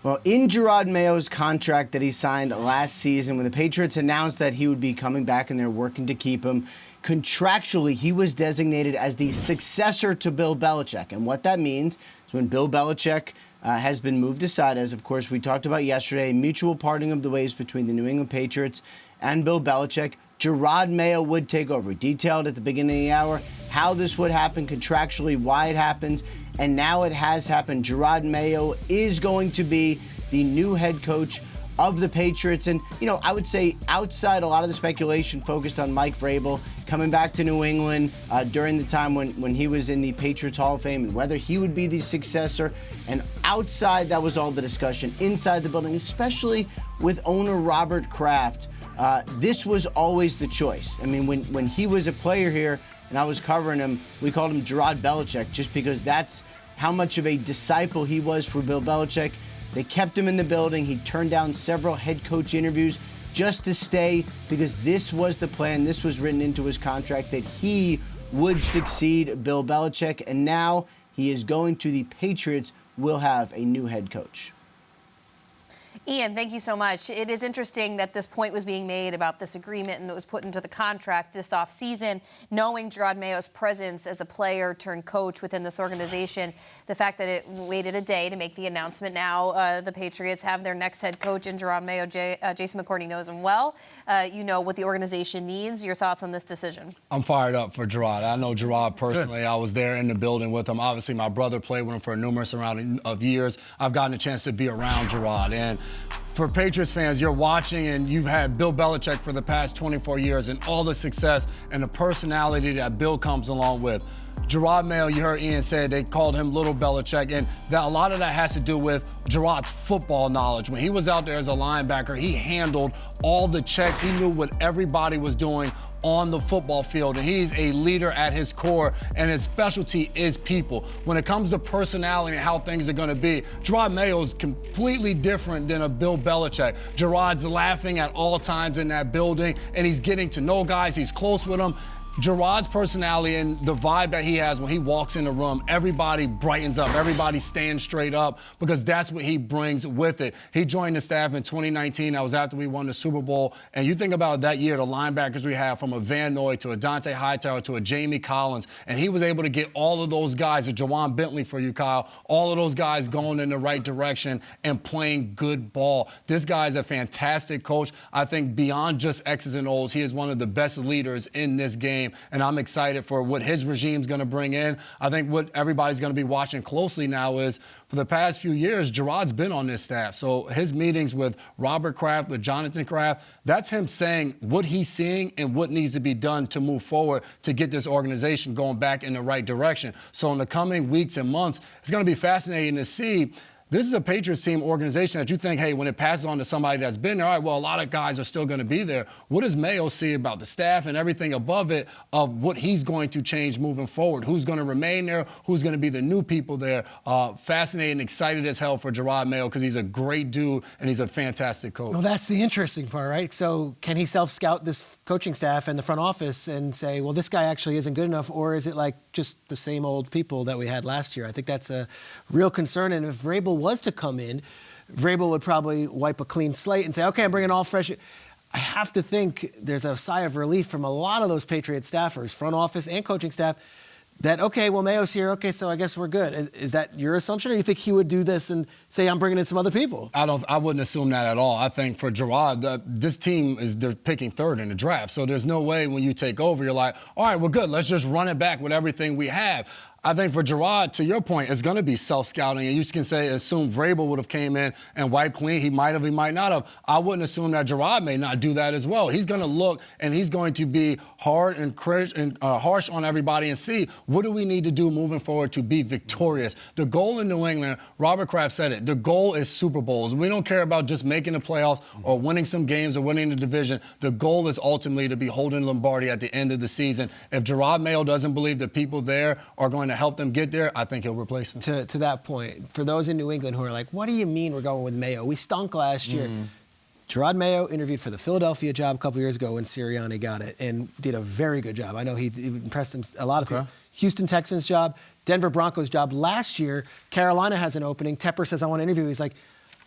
Well, in Jerod Mayo's contract that he signed last season, when the Patriots announced that he would be coming back and they're working to keep him, contractually, he was designated as the successor to Bill Belichick. And what that means is when Bill Belichick has been moved aside, as of course we talked about yesterday, mutual parting of the ways between the New England Patriots and Bill Belichick, Jerod Mayo would take over. Detailed at the beginning of the hour how this would happen contractually, why it happens, and now it has happened. Jerod Mayo is going to be the new head coach of the Patriots. And, you know, I would say outside a lot of the speculation focused on Mike Vrabel coming back to New England during the time when he was in the Patriots Hall of Fame and whether he would be the successor. And outside, that was all the discussion. Inside the building, especially with owner Robert Kraft, this was always the choice. I mean, when he was a player here and I was covering him, we called him Jerod Belichick just because that's how much of a disciple he was for Bill Belichick. They kept him in the building. He turned down several head coach interviews just to stay because this was the plan. This was written into his contract that he would succeed Bill Belichick. And now he is going to the Patriots, will have a new head coach. Ian, thank you so much. It is interesting that this point was being made about this agreement and it was put into the contract this offseason, knowing Jerod Mayo's presence as a player turned coach within this organization. The fact that it waited a day to make the announcement now, the Patriots have their next head coach in Jerod Mayo. Jason McCourty knows him well. You know what the organization needs. Your thoughts on this decision? I'm fired up for Jerod. I know Jerod personally. Good. I was there in the building with him. Obviously, my brother played with him for a numerous amount of years. I've gotten a chance to be around Jerod. And for Patriots fans, you're watching and you've had Bill Belichick for the past 24 years and all the success and the personality that Bill comes along with. Jerod Mayo, you heard Ian say they called him Little Belichick, and that a lot of that has to do with Jerod's football knowledge. When he was out there as a linebacker, he handled all the checks. He knew what everybody was doing on the football field, and he's a leader at his core, and his specialty is people. When it comes to personality and how things are going to be, Jerod Mayo is completely different than a Bill Belichick. Jerod's laughing at all times in that building, and he's getting to know guys. He's close with them. Jerod's personality and the vibe that he has when he walks in the room, everybody brightens up, everybody stands straight up because that's what he brings with it. He joined the staff in 2019. That was after we won the Super Bowl. And you think about that year, the linebackers we had from a Van Noy to a Dante Hightower to a Jamie Collins, and he was able to get all of those guys, a Jawan Bentley for you, Kyle, all of those guys going in the right direction and playing good ball. This guy is a fantastic coach. I think beyond just X's and O's, he is one of the best leaders in this game. And I'm excited for what his regime's going to bring in. I think what everybody's going to be watching closely now is for the past few years, Jerod's been on this staff. So his meetings with Robert Kraft, with Jonathan Kraft, that's him saying what he's seeing and what needs to be done to move forward to get this organization going back in the right direction. So in the coming weeks and months, it's going to be fascinating to see. This is a Patriots team organization that you think, hey, when it passes on to somebody that's been there, all right, well, a lot of guys are still going to be there. What does Mayo see about the staff and everything above it of what he's going to change moving forward? Who's going to remain there? Who's going to be the new people there? Fascinating, excited as hell for Jerod Mayo because he's a great dude and he's a fantastic coach. Well, that's the interesting part, right? So can he self-scout this coaching staff and the front office and say, well, this guy actually isn't good enough, or is it like just the same old people that we had last year? I think that's a real concern. And if Vrabel was to come in, Vrabel would probably wipe a clean slate and say, okay, I'm bringing all fresh. I have to think there's a sigh of relief from a lot of those Patriot staffers, front office and coaching staff, that, okay, well, Mayo's here, okay, so I guess we're good. Is that your assumption, or do you think he would do this and say, I'm bringing in some other people? I wouldn't assume that at all. I think for Jerod, this team they're picking third in the draft, so there's no way when you take over, you're like, all right, we're good, let's just run it back with everything we have. I think for Jerod, to your point, it's going to be self-scouting. And you can assume Vrabel would have came in and wiped clean. He might have, he might not have. I wouldn't assume that Jerod may not do that as well. He's going to look and he's going to be hard and harsh on everybody and see what do we need to do moving forward to be victorious. The goal in New England, Robert Kraft said it, the goal is Super Bowls. We don't care about just making the playoffs or winning some games or winning the division. The goal is ultimately to be holding Lombardi at the end of the season. If Jerod Mayo doesn't believe the people there are going to help them get there, I think he'll replace them. To that point, for those in New England who are like, what do you mean we're going with Mayo? We stunk last year. Jerod Mayo interviewed for the Philadelphia job a couple years ago when Sirianni got it and did a very good job. I know he impressed a lot of people. Houston Texans job, Denver Broncos job. Last year, Carolina has an opening. Tepper says, I want to interview. He's like,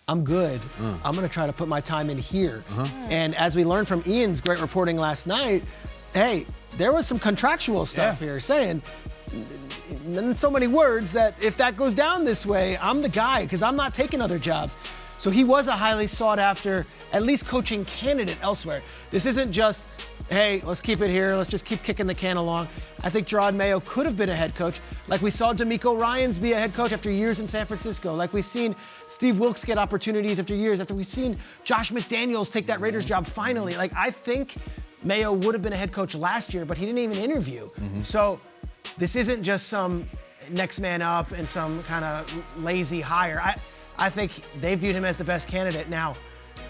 I'm good. I'm going to try to put my time in here. And as we learned from Ian's great reporting last night, hey, there was some contractual stuff here saying, in so many words, that if that goes down this way, I'm the guy because I'm not taking other jobs. So he was a highly sought after, at least coaching candidate elsewhere. This isn't just, hey, let's keep it here. Let's just keep kicking the can along. I think Jerod Mayo could have been a head coach. Like we saw DeMeco Ryans be a head coach after years in San Francisco. Like we've seen Steve Wilkes get opportunities after years. After we've seen Josh McDaniels take that Raiders job finally. Like I think Mayo would have been a head coach last year, but he didn't even interview. So this isn't just some next man up and some kind of lazy hire. I think they viewed him as the best candidate. Now,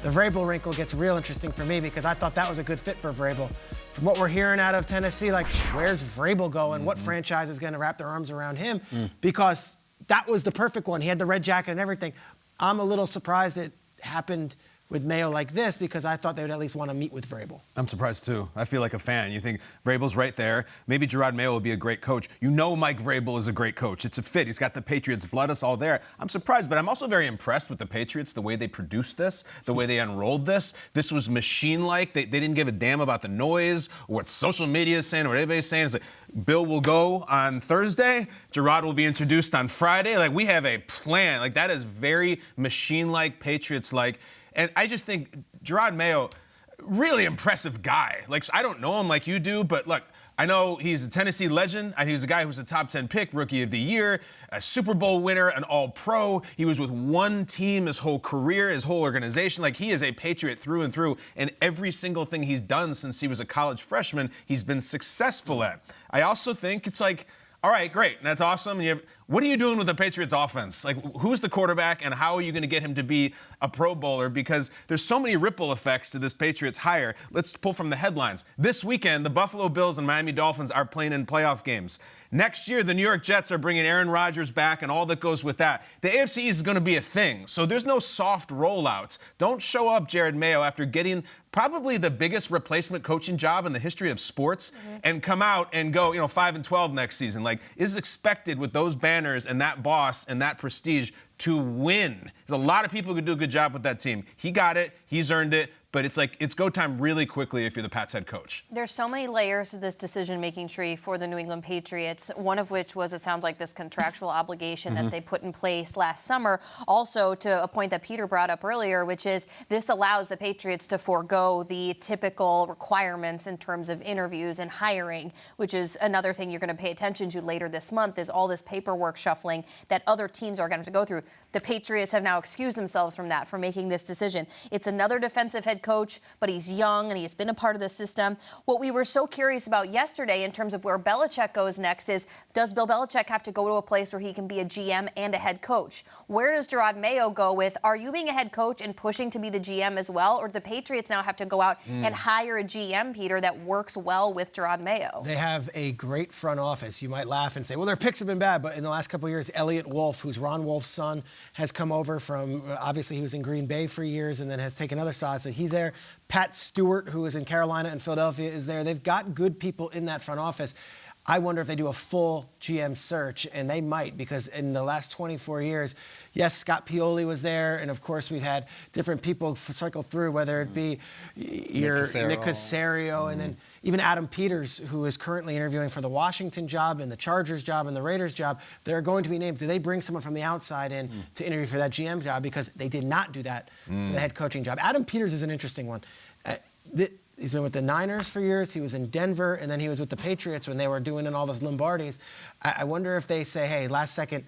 the Vrabel wrinkle gets real interesting for me because I thought that was a good fit for Vrabel. From what we're hearing out of Tennessee, like, where's Vrabel going? What franchise is going to wrap their arms around him? Because that was the perfect one. He had the red jacket and everything. I'm a little surprised it happened with Mayo like this because I thought they would at least want to meet with Vrabel. I'm surprised too. I feel like a fan. You think Vrabel's right there. Maybe Jerod Mayo will be a great coach. You know Mike Vrabel is a great coach. It's a fit. He's got the Patriots blood. Us all there. I'm surprised, but I'm also very impressed with the Patriots, the way they produced this, the way they unrolled this. This was machine-like. They didn't give a damn about the noise or what social media is saying or what everybody's saying. It's like, Bill will go on Thursday. Jerod will be introduced on Friday. Like, we have a plan. Like, that is very machine-like, Patriots-like. And I just think Jerod Mayo, really impressive guy. Like, I don't know him like you do, but look, I know he's a Tennessee legend. He's a guy who was a top 10 pick, rookie of the year, a Super Bowl winner, an all-pro. He was with one team his whole career, his whole organization. Like, he is a Patriot through and through. And every single thing he's done since he was a college freshman, he's been successful at. I also think it's like, all right, great. That's awesome. What are you doing with the Patriots offense? Like, who's the quarterback and how are you going to get him to be a Pro Bowler? Because there's so many ripple effects to this Patriots hire. Let's pull from the headlines. This weekend, the Buffalo Bills and Miami Dolphins are playing in playoff games. Next year, the New York Jets are bringing Aaron Rodgers back and all that goes with that. The AFC East is going to be a thing. So there's no soft rollouts. Don't show up, Jerod Mayo, after getting probably the biggest replacement coaching job in the history of sports and come out and go, 5-12 next season. Like, is expected with those banners and that boss and that prestige to win. There's a lot of people who could do a good job with that team. He got it. He's earned it. But it's like, it's go time really quickly if you're the Pats head coach. There's so many layers to this decision-making tree for the New England Patriots, one of which was, it sounds like, this contractual obligation that they put in place last summer. Also, to a point that Peter brought up earlier, which is this allows the Patriots to forego the typical requirements in terms of interviews and hiring, which is another thing you're going to pay attention to later this month, is all this paperwork shuffling that other teams are going to have to go through. The Patriots have now excused themselves from that, for making this decision. It's another defensive head coach, but he's young and he's been a part of the system. What we were so curious about yesterday in terms of where Belichick goes next is, does Bill Belichick have to go to a place where he can be a GM and a head coach? Where does Jerod Mayo go with, are you being a head coach and pushing to be the GM as well? Or do the Patriots now have to go out and hire a GM, Peter, that works well with Jerod Mayo? They have a great front office. You might laugh and say, well, their picks have been bad, but in the last couple of years, Elliott Wolf, who's Ron Wolf's son, has come over from, obviously he was in Green Bay for years and then has taken other sides, so he's there. Pat Stewart, who is in Carolina and Philadelphia, is there. They've got good people in that front office. I wonder if they do a full GM search, and they might, because in the last 24 years, yes, Scott Pioli was there, and of course we've had different people cycle through, whether it be Nick Caserio, and then even Adam Peters, who is currently interviewing for the Washington job and the Chargers job and the Raiders job. They're going to be named. Do they bring someone from the outside in to interview for that GM job? Because they did not do that for the head coaching job. Adam Peters is an interesting one. He's been with the Niners for years. He was in Denver, and then he was with the Patriots when they were doing all those Lombardis. I wonder if they say, hey, last second,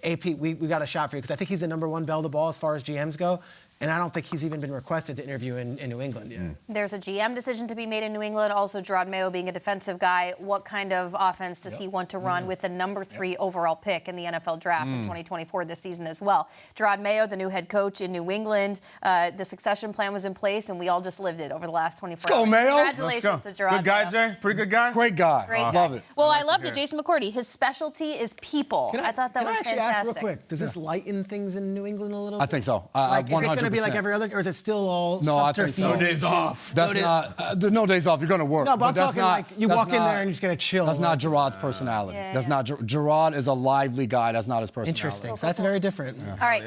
AP, we got a shot for you, because I think he's the number one bell to ball as far as GMs go. And I don't think he's even been requested to interview in New England yet. There's a GM decision to be made in New England. Also, Jerod Mayo being a defensive guy, what kind of offense does he want to run with the number 3 overall pick in the NFL draft in 2024 this season as well? Jerod Mayo, the new head coach in New England, the succession plan was in place, and we all just lived it over the last 24 hours. Let's go, Mayo. Congratulations to Jerod Mayo. Good guy, Jay? Pretty good guy? Great guy. Great guy. Love it. Well, I loved it. Jason McCourty, his specialty is people. I thought that was fantastic. Can I actually ask real quick, does this lighten things in New England a little bit? I think so. Like, 100%. is it going to be like every other, or is it still all No, I think so. No days off. That's not. There's no days off. You're going to work. No, but I'm that's talking not, like you walk in there and you're just going to chill. That's not Gerod's personality. That's not. Jerod is a lively guy. That's not his personality. Interesting. So that's very different. All right.